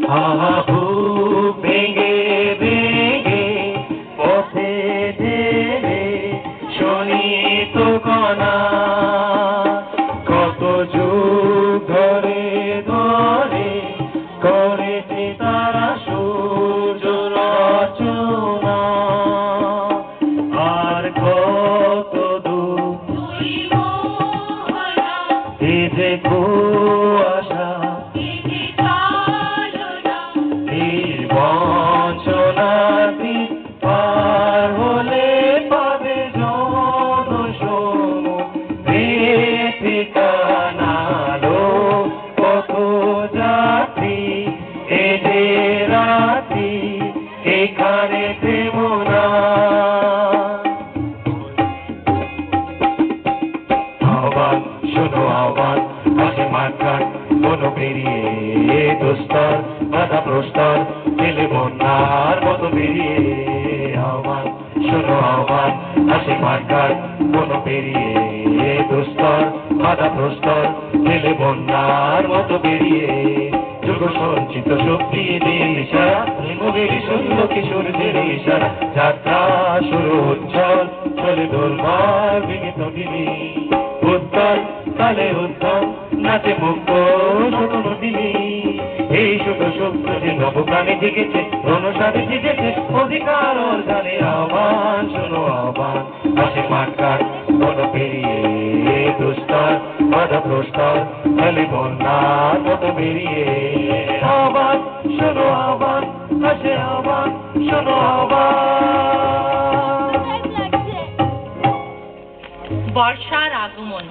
হাহু ভেঙে ভেঙে পথে ঢেলে শোনিত কণা কত যুগ ধরে ধরে করেছে তারা সূর্য রচনা আর কত দূর এই যে কুয়াশা এই বঞ্চনাতি পার হলে পাবে যত সমুদ্রে ঠিকানা লো কত যাত্রী এ যে রাত্রি এখানে থেমো না আহ্বান শোনো আহ্বান আসে মাঠঘাট বনো পেরিয়ে দুস্তর বাধা প্রস্তর ছেলে বন্যার মতো বেরিয়ে আহ্বান শোনো আহ্বান আসে মাঠঘাট বনো পেরিয়ে দুস্তর বাধা প্রস্তর ছেলে বন্যার মতো বেরিয়ে যুগ সঞ্চিত শক্তি দিয়ে ইশারা মুখের শূন্য কিশোরদের ইশারা যাত্রা শুরু উজ্জ্বল চলে দোলমার বিনীত দিলি উত্তর কালে উত্তম নাচে মুক্ত শুকনো দিলি এই শুভ শব্দ যে নবপ্রাণে জেগেছে রণসারে জিতেছে অধিকার অর্জনে আহ্বান শোনো আহ্বান আসে মাঠঘাট বন পেরিয়ে দুস্তর বাধা প্রস্তর ফলে বন্যার মতো বেরিয়ে আহ্বান শোনো আহ্বান আসে আহ্বান শোনো আহ্বান বর্ষার আগমন।